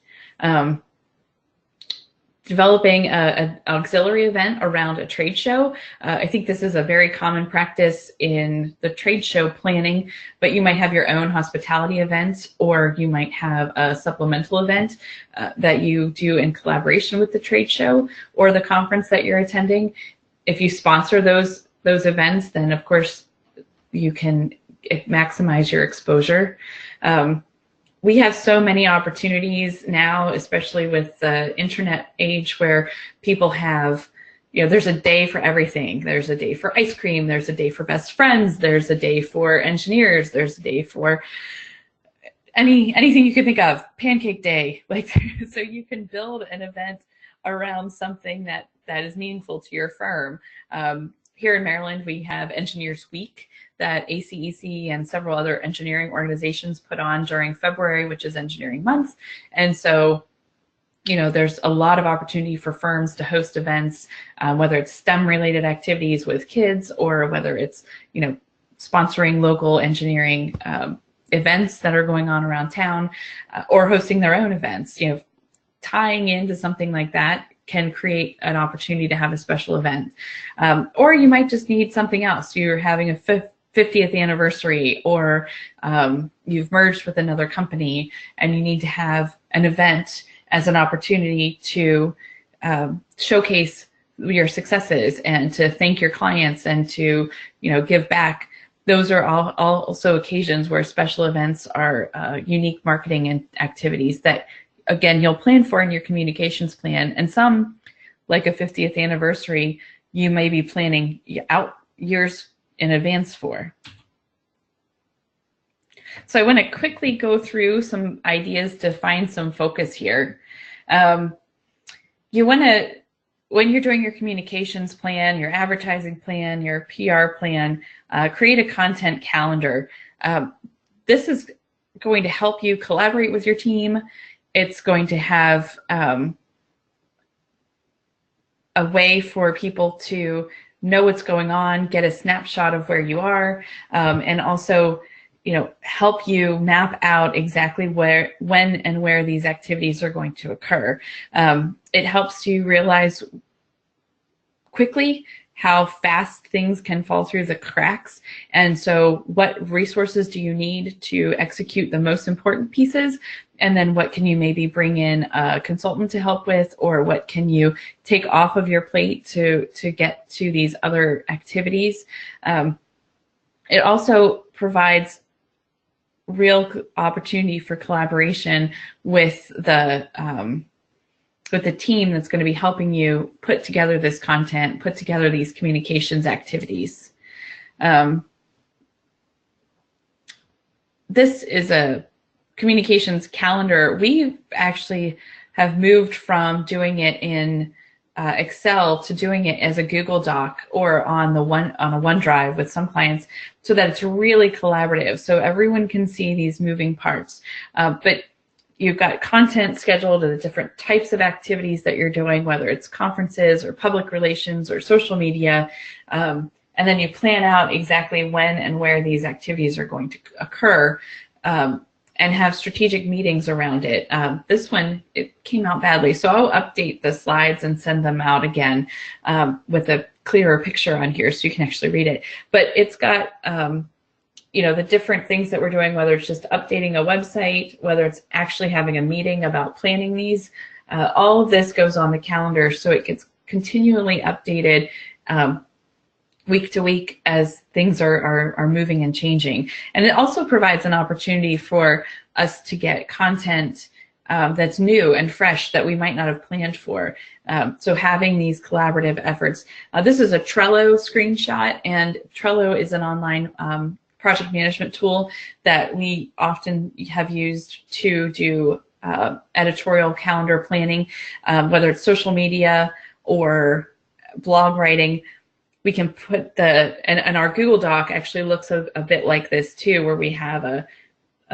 Speaker 3: Developing an auxiliary event around a trade show. I think this is a very common practice in the trade show planning, but you might have your own hospitality event, or you might have a supplemental event that you do in collaboration with the trade show or the conference that you're attending. If you sponsor those events, then of course you can maximize your exposure. We have so many opportunities now, especially with the internet age, where people have, there's a day for everything. There's a day for ice cream. There's a day for best friends. There's a day for engineers. There's a day for anything you can think of. Pancake day. So you can build an event around something that is meaningful to your firm. Here in Maryland, we have Engineers Week that ACEC and several other engineering organizations put on during February, which is Engineering Month. And so, there's a lot of opportunity for firms to host events, whether it's STEM-related activities with kids, or whether it's, sponsoring local engineering events that are going on around town, or hosting their own events. Tying into something like that can create an opportunity to have a special event. Or you might just need something else. You're having a 50th anniversary, or you've merged with another company and you need to have an event as an opportunity to showcase your successes and to thank your clients and to give back. Those are all also occasions where special events are unique marketing activities that, again, you'll plan for in your communications plan. And some, like a 50th anniversary, you may be planning out years in advance for. So I want to quickly go through some ideas to find some focus here. You want to when you're doing your communications plan, your advertising plan, your PR plan, create a content calendar. This is going to help you collaborate with your team. It's going to have a way for people to know what's going on, get a snapshot of where you are, and also, help you map out exactly where, when, and where these activities are going to occur. It helps you realize quickly how fast things can fall through the cracks. And so what resources do you need to execute the most important pieces? And then what can you maybe bring in a consultant to help with, or what can you take off of your plate to get to these other activities? It also provides real opportunity for collaboration with the team that's going to be helping you put together this content, put together these communications activities. This is a communications calendar. We actually have moved from doing it in Excel to doing it as a Google Doc or on a OneDrive with some clients, so that it's really collaborative, so everyone can see these moving parts. But you've got content scheduled to the different types of activities that you're doing, whether it's conferences or public relations or social media. And then you plan out exactly when and where these activities are going to occur, and have strategic meetings around it. This one, it came out badly, so I'll update the slides and send them out again with a clearer picture on here so you can actually read it. But it's got the different things that we're doing, whether it's just updating a website, whether it's actually having a meeting about planning these. All of this goes on the calendar, so it gets continually updated week to week as things are moving and changing. And it also provides an opportunity for us to get content that's new and fresh that we might not have planned for. So having these collaborative efforts. This is a Trello screenshot, and Trello is an online project management tool that we often have used to do editorial calendar planning, whether it's social media or blog writing. We can put and our Google Doc actually looks a bit like this too, where we have a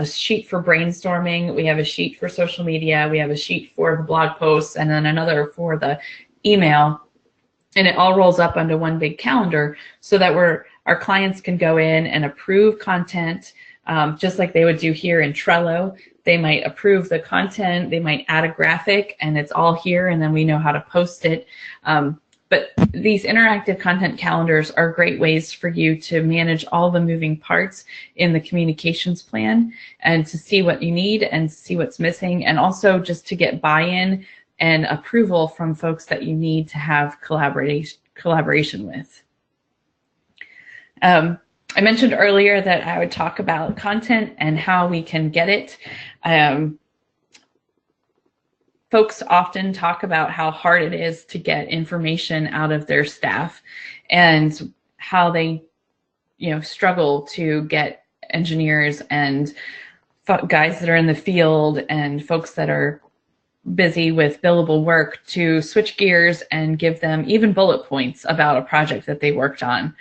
Speaker 3: sheet for brainstorming, we have a sheet for social media, we have a sheet for the blog posts, and then another for the email. And it all rolls up onto one big calendar, so that our clients can go in and approve content, just like they would do here in Trello. They might approve the content, they might add a graphic, and it's all here, and then we know how to post it. But these interactive content calendars are great ways for you to manage all the moving parts in the communications plan, and to see what you need and see what's missing, and also just to get buy-in and approval from folks that you need to have collaboration with. I mentioned earlier that I would talk about content and how we can get it. Folks often talk about how hard it is to get information out of their staff, and how they, struggle to get engineers and guys that are in the field and folks that are busy with billable work to switch gears and give them even bullet points about a project that they worked on.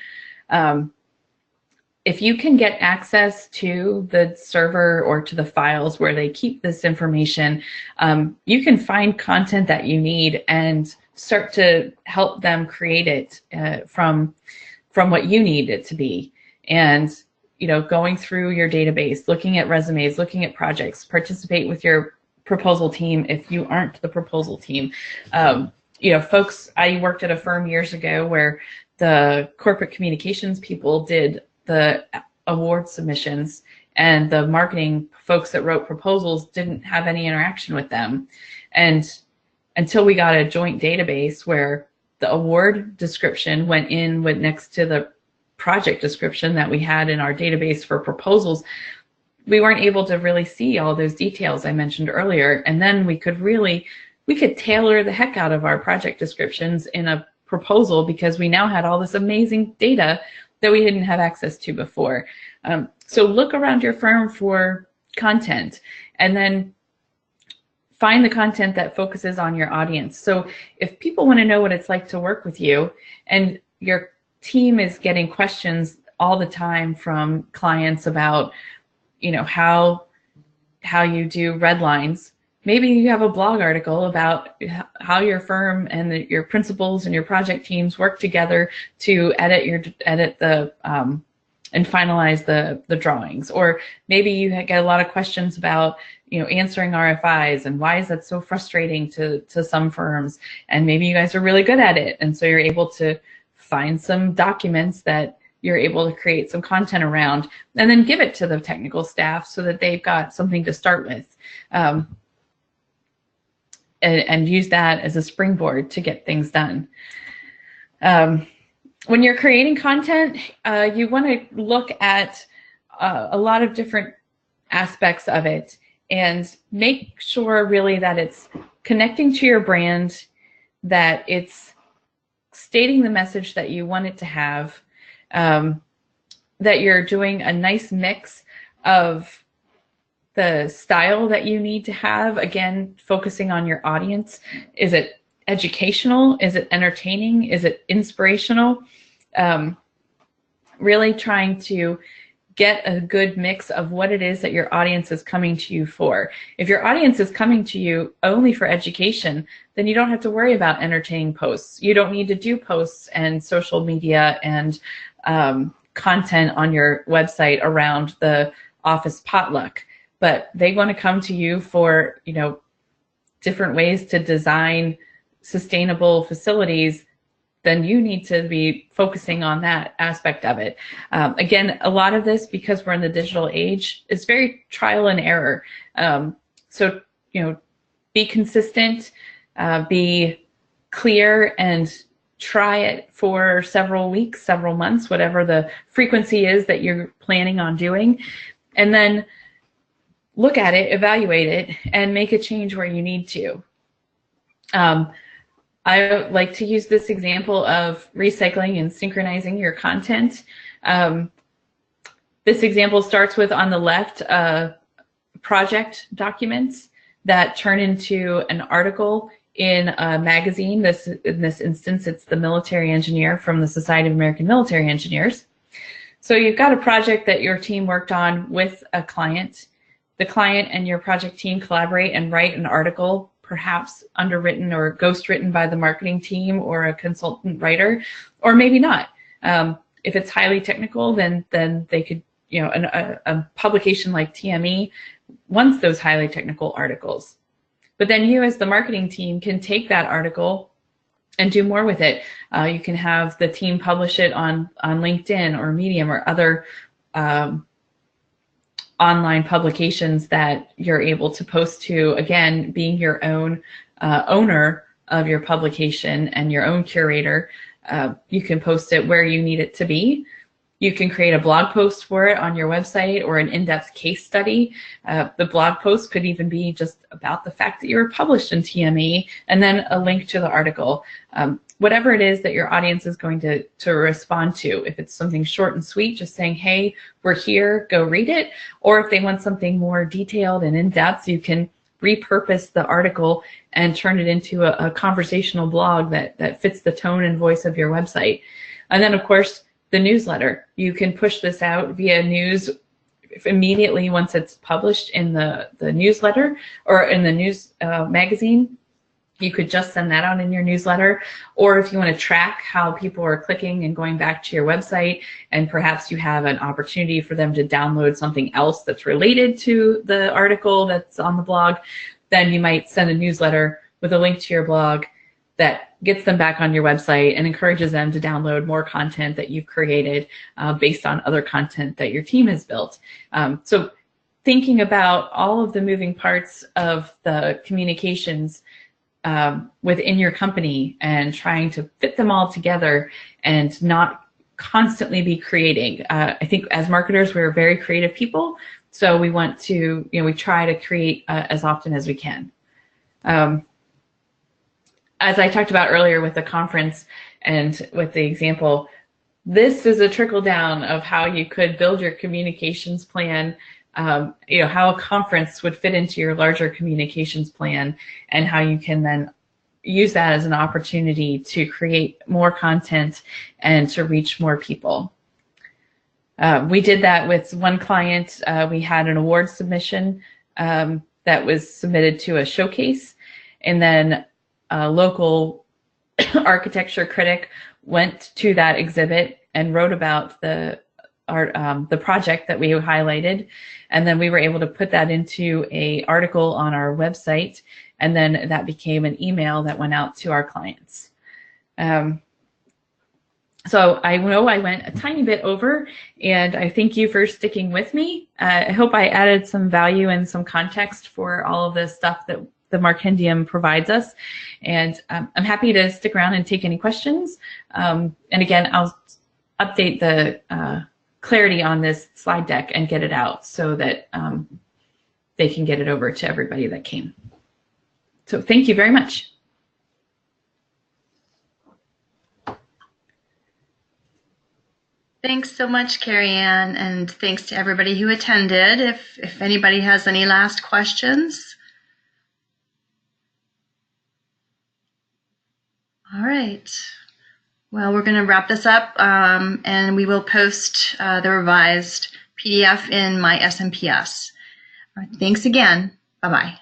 Speaker 3: If you can get access to the server or to the files where they keep this information, you can find content that you need and start to help them create it from what you need it to be. And going through your database, looking at resumes, looking at projects, participate with your proposal team if you aren't the proposal team. Folks, I worked at a firm years ago where the corporate communications people did the award submissions, and the marketing folks that wrote proposals didn't have any interaction with them. And until we got a joint database where the award description went next to the project description that we had in our database for proposals, we weren't able to really see all those details I mentioned earlier. And then we could tailor the heck out of our project descriptions in a proposal, because we now had all this amazing data that we didn't have access to before. So look around your firm for content, and then find the content that focuses on your audience. So if people want to know what it's like to work with you, and your team is getting questions all the time from clients about, you know, how you do red lines, maybe you have a blog article about how your firm and your principals and your project teams work together to edit the and finalize the drawings. Or maybe you get a lot of questions about, you know, answering RFIs and why is that so frustrating to some firms, and maybe you guys are really good at it, and so you're able to find some documents that you're able to create some content around, and then give it to the technical staff so that they've got something to start with, and use that as a springboard to get things done. When you're creating content, you want to look at a lot of different aspects of it and make sure really that it's connecting to your brand, that it's stating the message that you want it to have, that you're doing a nice mix of the style that you need to have, again, focusing on your audience. Is it educational? Is it entertaining? Is it inspirational? Really trying to get a good mix of what it is that your audience is coming to you for. If your audience is coming to you only for education, then you don't have to worry about entertaining posts. You don't need to do posts and social media and content on your website around the office potluck. But they want to come to you for, you know, different ways to design sustainable facilities, then you need to be focusing on that aspect of it. Again, a lot of this, because we're in the digital age, is very trial and error. So, you know, be consistent, be clear, and try it for several weeks, several months, whatever the frequency is that you're planning on doing, and then look at it, evaluate it, and make a change where you need to. I like to use this example of recycling and synchronizing your content. This example starts with, on the left, project documents that turn into an article in a magazine. In this instance, it's the Military Engineer from the Society of American Military Engineers. So you've got a project that your team worked on with a client. The client and your project team collaborate and write an article, perhaps underwritten or ghostwritten by the marketing team or a consultant writer, or maybe not. If it's highly technical, then they could, you know, a publication like TME wants those highly technical articles. But then you, as the marketing team, can take that article and do more with it. You can have the team publish it on LinkedIn or Medium or other online publications that you're able to post to, again, being your own owner of your publication and your own curator. You can post it where you need it to be. You can create a blog post for it on your website, or an in-depth case study. The blog post could even be just about the fact that you were published in TME, and then a link to the article. Whatever it is that your audience is going to respond to. If it's something short and sweet, just saying, hey, we're here, go read it. Or if they want something more detailed and in-depth, you can repurpose the article and turn it into a conversational blog that fits the tone and voice of your website. And then, of course, the newsletter. You can push this out via news immediately once it's published in the newsletter or in the news magazine. You could just send that out in your newsletter. Or if you want to track how people are clicking and going back to your website, and perhaps you have an opportunity for them to download something else that's related to the article that's on the blog, then you might send a newsletter with a link to your blog that gets them back on your website and encourages them to download more content that you've created based on other content that your team has built. So thinking about all of the moving parts of the communications within your company and trying to fit them all together and not constantly be creating. I think as marketers, we're very creative people, so we want to, we try to create as often as we can. As I talked about earlier with the conference and with the example, this is a trickle down of how you could build your communications plan how a conference would fit into your larger communications plan, and how you can then use that as an opportunity to create more content and to reach more people. We did that with one client. We had an award submission that was submitted to a showcase, and then a local architecture critic went to that exhibit and wrote about the project that we highlighted, and then we were able to put that into an article on our website, and then that became an email that went out to our clients. So I know I went a tiny bit over, and I thank you for sticking with me. I hope I added some value and some context for all of the stuff that the Markendium provides us, and I'm happy to stick around and take any questions. And again, I'll update the clarity on this slide deck and get it out so that they can get it over to everybody that came. So thank you very much.
Speaker 2: Thanks so much, Carrie Ann, and thanks to everybody who attended. If anybody has any last questions. All right. Well, we're going to wrap this up, and we will post the revised PDF in my SMPS. All right, thanks again. Bye-bye.